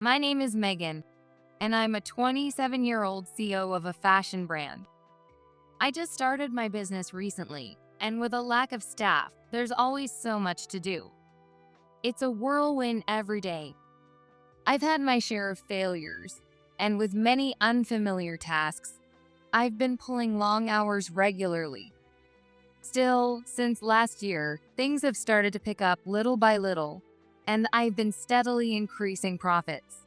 My name is Megan, and I'm a 27-year-old CEO of a fashion brand. I just started my business recently, and with a lack of staff, there's always so much to do. It's a whirlwind every day. I've had my share of failures, and with many unfamiliar tasks, I've been pulling long hours regularly. Still, since last year, things have started to pick up little by little, and I've been steadily increasing profits.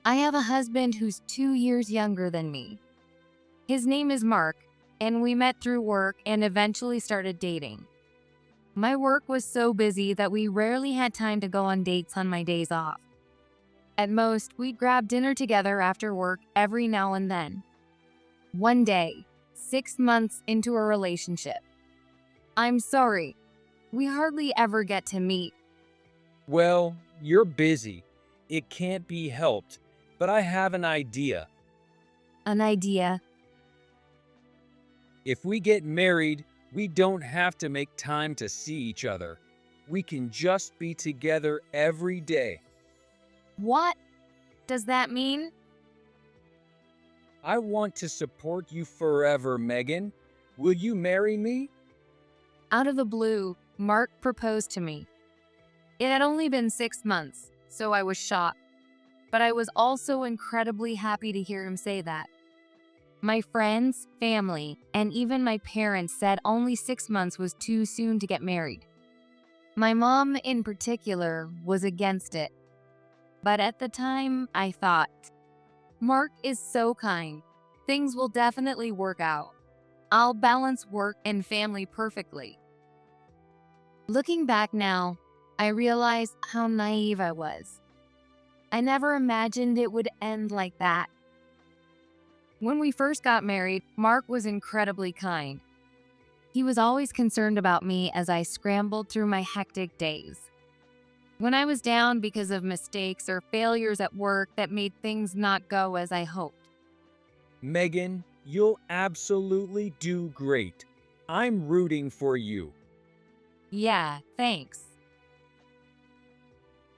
I have a husband who's 2 years younger than me. His name is Mark, and we met through work and eventually started dating. My work was so busy that we rarely had time to go on dates on my days off. At most, we'd grab dinner together after work every now and then. One day, 6 months into a relationship. I'm sorry, we hardly ever get to meet. Well, you're busy. It can't be helped, but I have an idea. An idea. If we get married, we don't have to make time to see each other. We can just be together every day. What does that mean? I want to support you forever, Megan. Will you marry me? Out of the blue, Mark proposed to me. It had only been 6 months, so I was shocked. But I was also incredibly happy to hear him say that. My friends, family, and even my parents said only 6 months was too soon to get married. My mom, in particular, was against it. But at the time, I thought, Mark is so kind. Things will definitely work out. I'll balance work and family perfectly. Looking back now, I realize how naive I was. I never imagined it would end like that. When we first got married, Mark was incredibly kind. He was always concerned about me as I scrambled through my hectic days. When I was down because of mistakes or failures at work that made things not go as I hoped. Megan, you'll absolutely do great. I'm rooting for you. Yeah, thanks.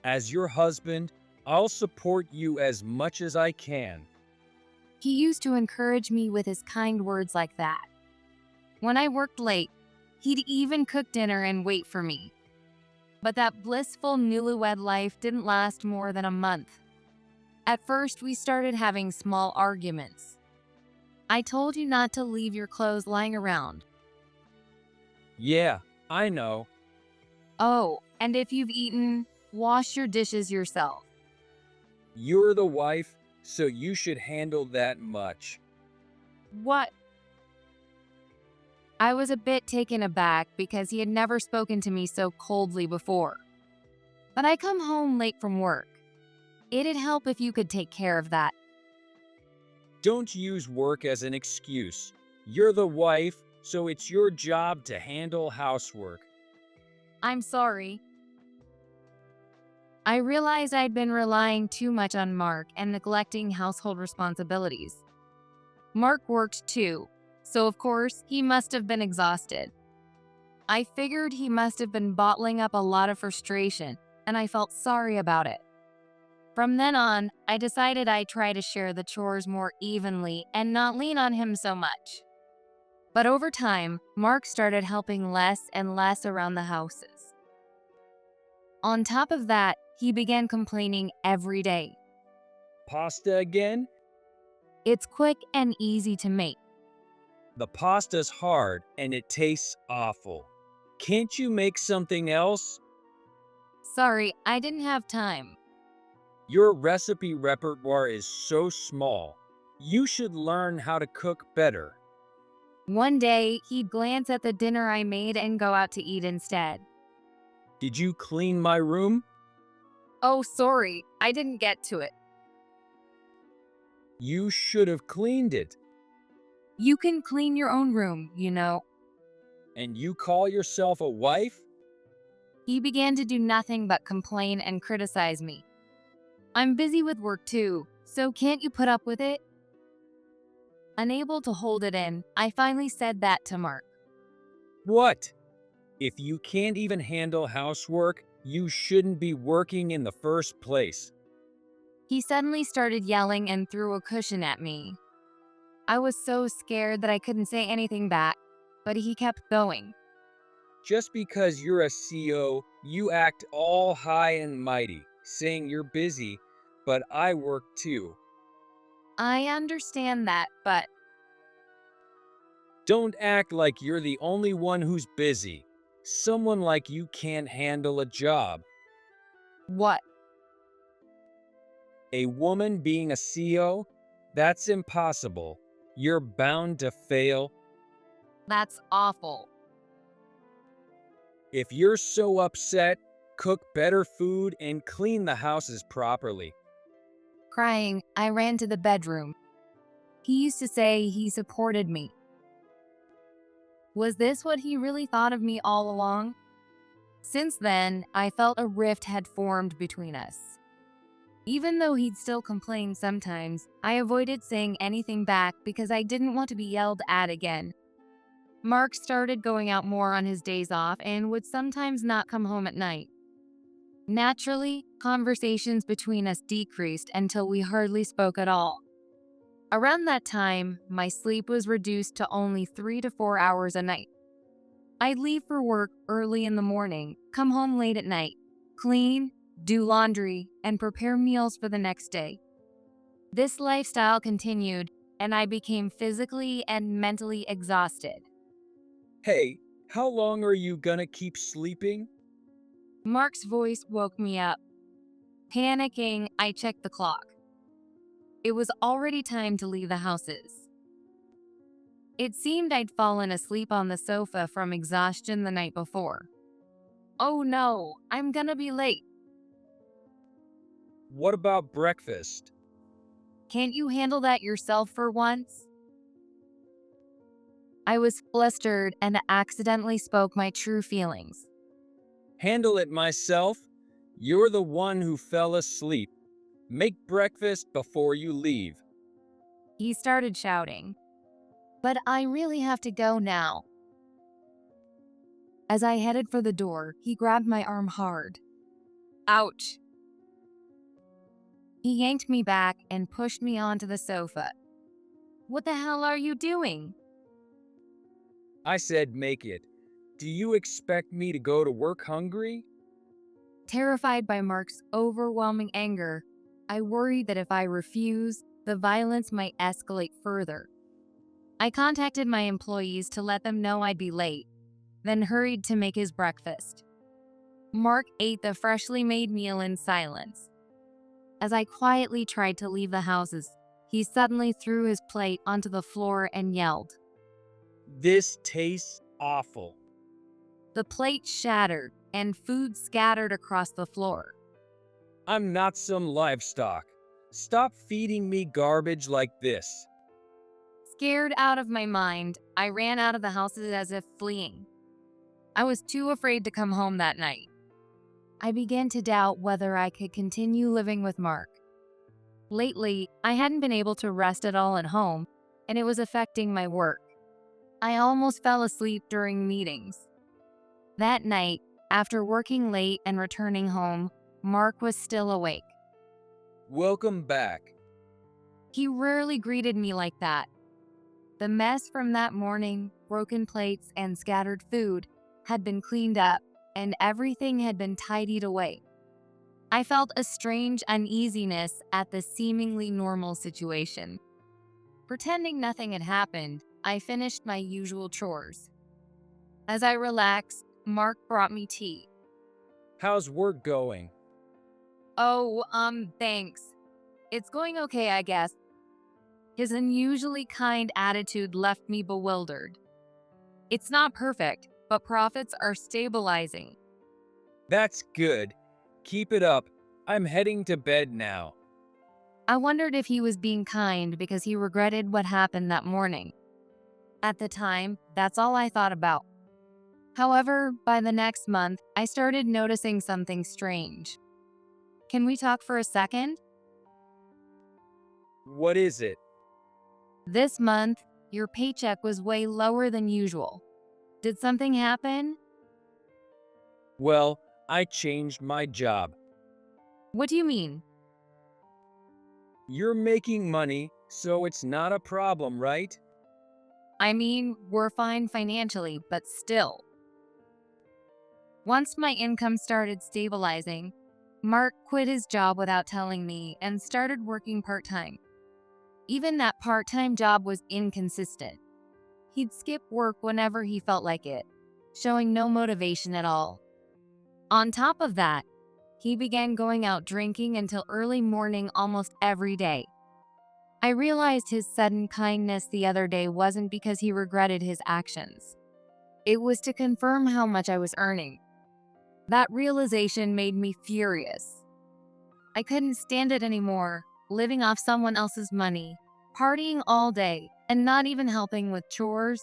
As your husband, I'll support you as much as I can. He used to encourage me with his kind words like that. When I worked late, he'd even cook dinner and wait for me. But that blissful newlywed life didn't last more than a month. At first, we started having small arguments. I told you not to leave your clothes lying around. Yeah, I know. Oh, and if you've eaten, wash your dishes yourself. You're the wife, so you should handle that much. What? I was a bit taken aback because he had never spoken to me so coldly before. But I come home late from work. It'd help if you could take care of that. Don't use work as an excuse. You're the wife, so it's your job to handle housework. I'm sorry. I realized I'd been relying too much on Mark and neglecting household responsibilities. Mark worked too, so of course he must have been exhausted. I figured he must have been bottling up a lot of frustration, and I felt sorry about it. From then on, I decided I'd try to share the chores more evenly and not lean on him so much. But over time, Mark started helping less and less around the houses. On top of that, he began complaining every day. Pasta again? It's quick and easy to make. The pasta's hard and it tastes awful. Can't you make something else? Sorry, I didn't have time. Your recipe repertoire is so small. You should learn how to cook better. One day, he'd glance at the dinner I made and go out to eat instead. Did you clean my room? Oh, sorry, I didn't get to it. You should have cleaned it. You can clean your own room, you know. And you call yourself a wife? He began to do nothing but complain and criticize me. I'm busy with work too, so can't you put up with it? Unable to hold it in, I finally said that to Mark. What? If you can't even handle housework, you shouldn't be working in the first place. He suddenly started yelling and threw a cushion at me. I was so scared that I couldn't say anything back, but he kept going. Just because you're a CO, you act all high and mighty, saying you're busy, but I work too. I understand that, but Don't act like you're the only one who's busy. Someone like you can't handle a job. what? A woman being a CO? That's impossible. You're bound to fail. That's awful. If you're so upset, cook better food and clean the houses properly. Crying, I ran to the bedroom. He used to say he supported me. Was this what he really thought of me all along? Since then, I felt a rift had formed between us. Even though he'd still complain sometimes, I avoided saying anything back because I didn't want to be yelled at again. Mark started going out more on his days off and would sometimes not come home at night. Naturally, conversations between us decreased until we hardly spoke at all. Around that time, my sleep was reduced to only 3 to 4 hours a night. I'd leave for work early in the morning, come home late at night, clean, do laundry, and prepare meals for the next day. This lifestyle continued, and I became physically and mentally exhausted. Hey, how long are you gonna keep sleeping? Mark's voice woke me up. Panicking, I checked the clock. It was already time to leave the houses. It seemed I'd fallen asleep on the sofa from exhaustion the night before. Oh no, I'm gonna be late. What about breakfast? Can't you handle that yourself for once? I was flustered and accidentally spoke my true feelings. Handle it myself? You're the one who fell asleep. Make breakfast before you leave. He started shouting. But I really have to go now. As I headed for the door, he grabbed my arm hard. Ouch. He yanked me back and pushed me onto the sofa. What the hell are you doing? I said make it. Do you expect me to go to work hungry? Terrified by Mark's overwhelming anger, I worried that if I refused, the violence might escalate further. I contacted my employees to let them know I'd be late, then hurried to make his breakfast. Mark ate the freshly made meal in silence. As I quietly tried to leave the houses, he suddenly threw his plate onto the floor and yelled. This tastes awful. The plate shattered and food scattered across the floor. I'm not some livestock. Stop feeding me garbage like this. Scared out of my mind, I ran out of the houses as if fleeing. I was too afraid to come home that night. I began to doubt whether I could continue living with Mark. Lately, I hadn't been able to rest at all at home, and it was affecting my work. I almost fell asleep during meetings. That night, after working late and returning home, Mark was still awake. Welcome back. He rarely greeted me like that. The mess from that morning, broken plates and scattered food, had been cleaned up, and everything had been tidied away. I felt a strange uneasiness at the seemingly normal situation. Pretending nothing had happened, I finished my usual chores. As I relaxed, Mark brought me tea. How's work going? Oh, thanks. It's going okay, I guess. His unusually kind attitude left me bewildered. It's not perfect, but profits are stabilizing. That's good. Keep it up. I'm heading to bed now. I wondered if he was being kind because he regretted what happened that morning. At the time, that's all I thought about. However, by the next month, I started noticing something strange. Can we talk for a second? What is it? This month, your paycheck was way lower than usual. Did something happen? Well, I changed my job. What do you mean? You're making money, so it's not a problem, right? I mean, we're fine financially, but still. Once my income started stabilizing, Mark quit his job without telling me and started working part-time. Even that part-time job was inconsistent. He'd skip work whenever he felt like it, showing no motivation at all. On top of that, he began going out drinking until early morning almost every day. I realized his sudden kindness the other day wasn't because he regretted his actions. It was to confirm how much I was earning. That realization made me furious. I couldn't stand it anymore, living off someone else's money, partying all day, and not even helping with chores.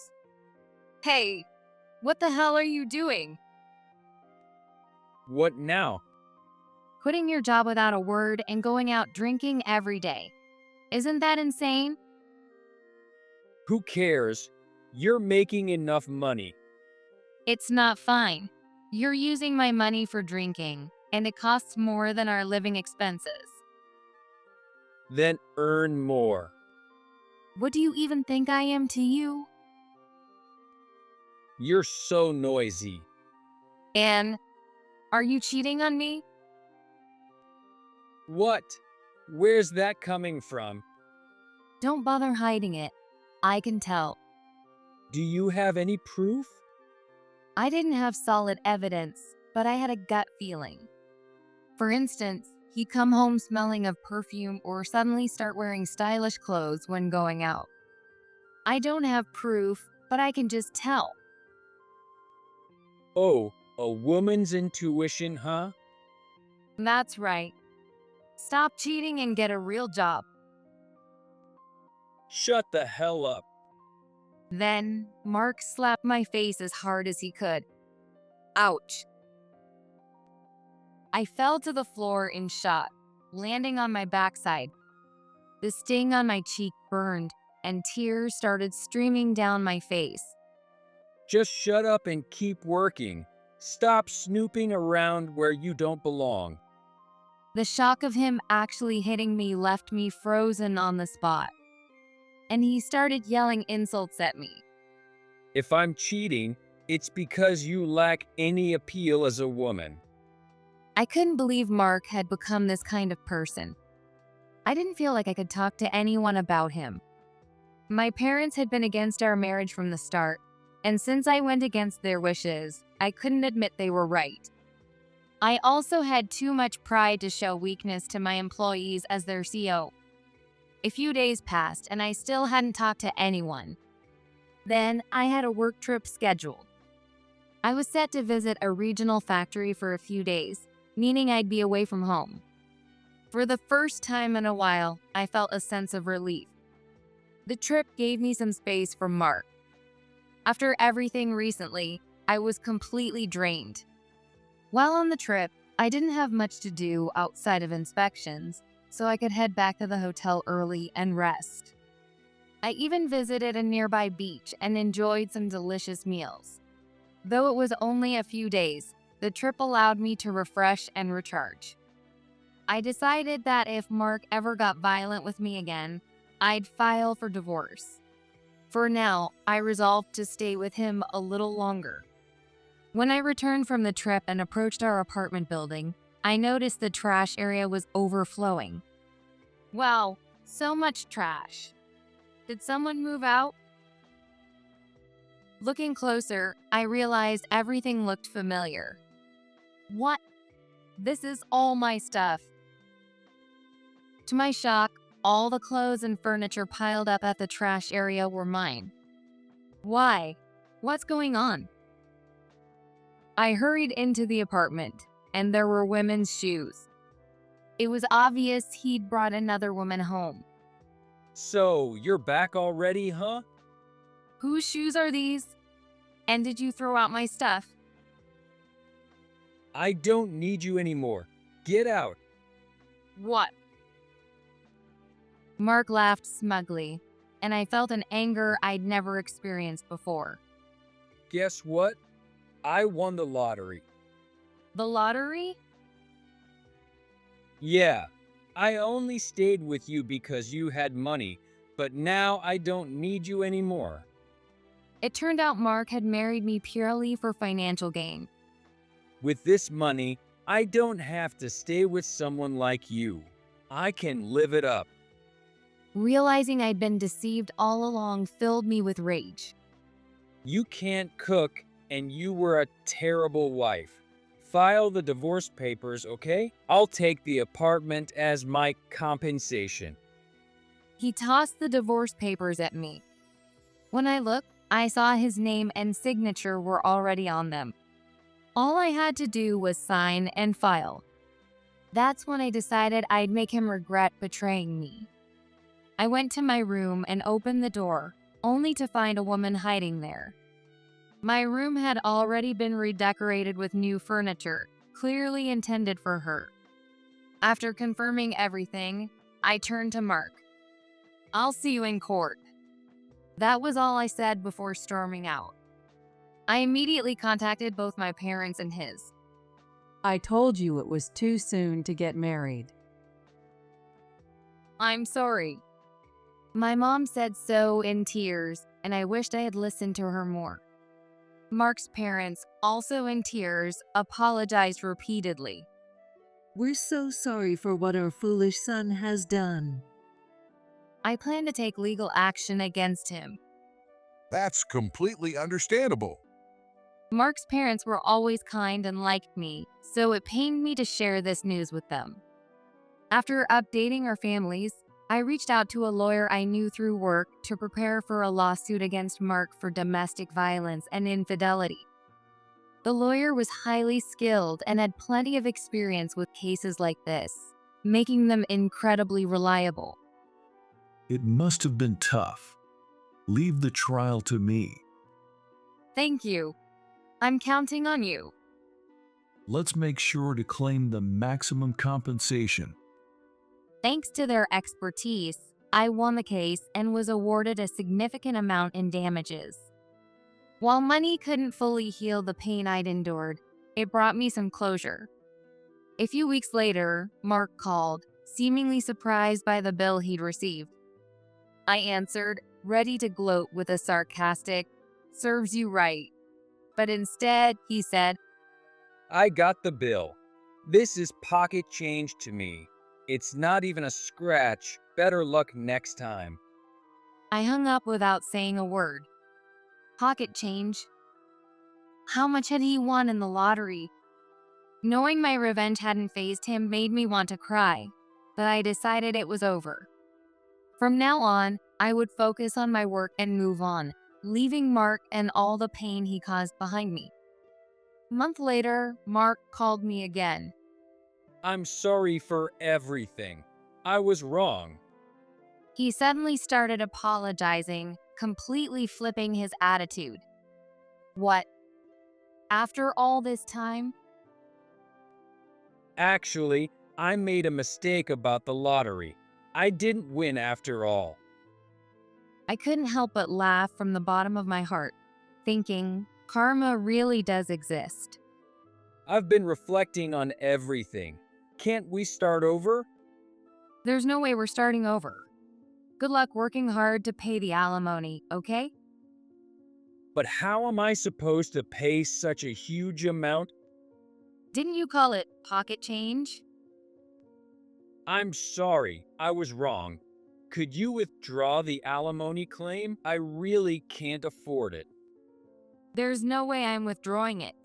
Hey, what the hell are you doing? What now? Quitting your job without a word and going out drinking every day. Isn't that insane? Who cares? You're making enough money. It's not fine. You're using my money for drinking, and it costs more than our living expenses. Then earn more. What do you even think I am to you? You're so noisy. And are you cheating on me? What? Where's that coming from? Don't bother hiding it. I can tell. Do you have any proof? I didn't have solid evidence, but I had a gut feeling. For instance, he'd come home smelling of perfume or suddenly start wearing stylish clothes when going out. I don't have proof, but I can just tell. Oh, a woman's intuition, huh? That's right. Stop cheating and get a real job. Shut the hell up. Then, Mark slapped my face as hard as he could. Ouch. I fell to the floor in shock, landing on my backside. The sting on my cheek burned, and tears started streaming down my face. Just shut up and keep working. Stop snooping around where you don't belong. The shock of him actually hitting me left me frozen on the spot. And he started yelling insults at me. If I'm cheating, it's because you lack any appeal as a woman. I couldn't believe Mark had become this kind of person. I didn't feel like I could talk to anyone about him. My parents had been against our marriage from the start, and since I went against their wishes, I couldn't admit they were right. I also had too much pride to show weakness to my employees as their CEO. A few days passed and I still hadn't talked to anyone. Then I had a work trip scheduled. I was set to visit a regional factory for a few days, meaning I'd be away from home. For the first time in a while, I felt a sense of relief. The trip gave me some space from Mark. After everything recently, I was completely drained. While on the trip, I didn't have much to do outside of inspections, so I could head back to the hotel early and rest. I even visited a nearby beach and enjoyed some delicious meals. Though it was only a few days, the trip allowed me to refresh and recharge. I decided that if Mark ever got violent with me again, I'd file for divorce. For now, I resolved to stay with him a little longer. When I returned from the trip and approached our apartment building, I noticed the trash area was overflowing. Wow, so much trash. Did someone move out? Looking closer, I realized everything looked familiar. What? This is all my stuff. To my shock, all the clothes and furniture piled up at the trash area were mine. Why? What's going on? I hurried into the apartment, and there were women's shoes. It was obvious he'd brought another woman home. So, you're back already, huh? Whose shoes are these? And did you throw out my stuff? I don't need you anymore. Get out. What? Mark laughed smugly, and I felt an anger I'd never experienced before. Guess what? I won the lottery. The lottery? Yeah, I only stayed with you because you had money, but now I don't need you anymore. It turned out Mark had married me purely for financial gain. With this money, I don't have to stay with someone like you. I can live it up. Realizing I'd been deceived all along filled me with rage. You can't cook, and you were a terrible wife. File the divorce papers, okay? I'll take the apartment as my compensation. He tossed the divorce papers at me. When I looked, I saw his name and signature were already on them. All I had to do was sign and file. That's when I decided I'd make him regret betraying me. I went to my room and opened the door, only to find a woman hiding there. My room had already been redecorated with new furniture, clearly intended for her. After confirming everything, I turned to Mark. "I'll see you in court." That was all I said before storming out. I immediately contacted both my parents and his. I told you it was too soon to get married. "I'm sorry." My mom said so in tears, and I wished I had listened to her more. Mark's parents, also in tears, apologized repeatedly. We're so sorry for what our foolish son has done. I plan to take legal action against him. That's completely understandable. Mark's parents were always kind and liked me, so it pained me to share this news with them. After updating our families, I reached out to a lawyer I knew through work to prepare for a lawsuit against Mark for domestic violence and infidelity. The lawyer was highly skilled and had plenty of experience with cases like this, making them incredibly reliable. It must have been tough. Leave the trial to me. Thank you. I'm counting on you. Let's make sure to claim the maximum compensation. Thanks to their expertise, I won the case and was awarded a significant amount in damages. While money couldn't fully heal the pain I'd endured, it brought me some closure. A few weeks later, Mark called, seemingly surprised by the bill he'd received. I answered, ready to gloat with a sarcastic, "Serves you right." But instead, he said, I got the bill. This is pocket change to me. It's not even a scratch. Better luck next time. I hung up without saying a word. Pocket change? How much had he won in the lottery? Knowing my revenge hadn't fazed him made me want to cry, but I decided it was over. From now on, I would focus on my work and move on, leaving Mark and all the pain he caused behind me. A month later, Mark called me again. I'm sorry for everything. I was wrong. He suddenly started apologizing, completely flipping his attitude. What? After all this time? Actually, I made a mistake about the lottery. I didn't win after all. I couldn't help but laugh from the bottom of my heart, thinking, karma really does exist. I've been reflecting on everything. Can't we start over? There's no way we're starting over. Good luck working hard to pay the alimony, okay? But how am I supposed to pay such a huge amount? Didn't you call it pocket change? I'm sorry, I was wrong. Could you withdraw the alimony claim? I really can't afford it. There's no way I'm withdrawing it.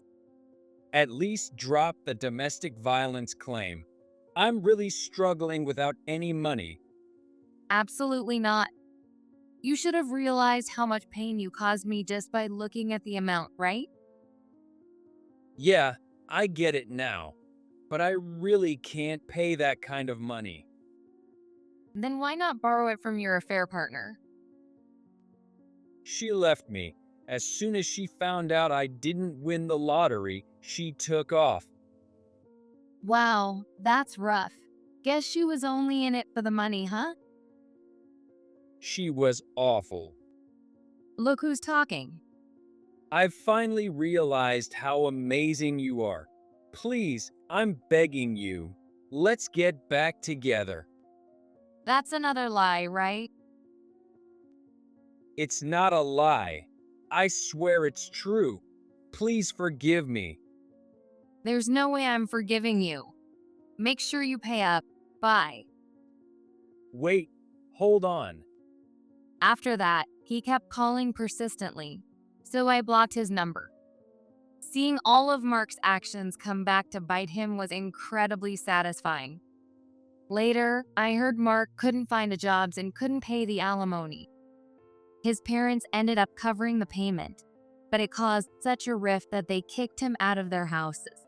At least drop the domestic violence claim. I'm really struggling without any money. Absolutely not. You should have realized how much pain you caused me just by looking at the amount, right? Yeah, I get it now. But I really can't pay that kind of money. Then why not borrow it from your affair partner? She left me. As soon as she found out I didn't win the lottery, she took off. Wow, that's rough. Guess she was only in it for the money, huh? She was awful. Look who's talking. I've finally realized how amazing you are. Please, I'm begging you. Let's get back together. That's another lie, right? It's not a lie. I swear it's true. Please forgive me. There's no way I'm forgiving you. Make sure you pay up. Bye. Wait, hold on. After that, he kept calling persistently, so I blocked his number. Seeing all of Mark's actions come back to bite him was incredibly satisfying. Later, I heard Mark couldn't find a job and couldn't pay the alimony. His parents ended up covering the payment, but it caused such a rift that they kicked him out of their houses.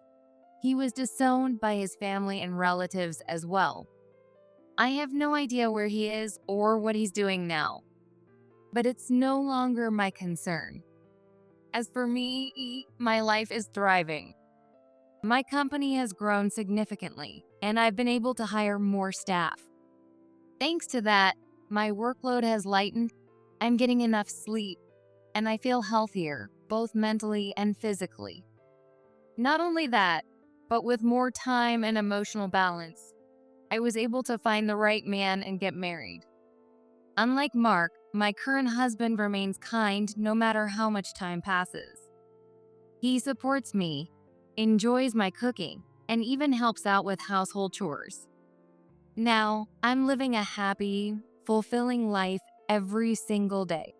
He was disowned by his family and relatives as well. I have no idea where he is or what he's doing now, but it's no longer my concern. As for me, my life is thriving. My company has grown significantly, and I've been able to hire more staff. Thanks to that, my workload has lightened, I'm getting enough sleep, and I feel healthier, both mentally and physically. Not only that, but with more time and emotional balance, I was able to find the right man and get married. Unlike Mark, my current husband remains kind no matter how much time passes. He supports me, enjoys my cooking, and even helps out with household chores. Now, I'm living a happy, fulfilling life every single day.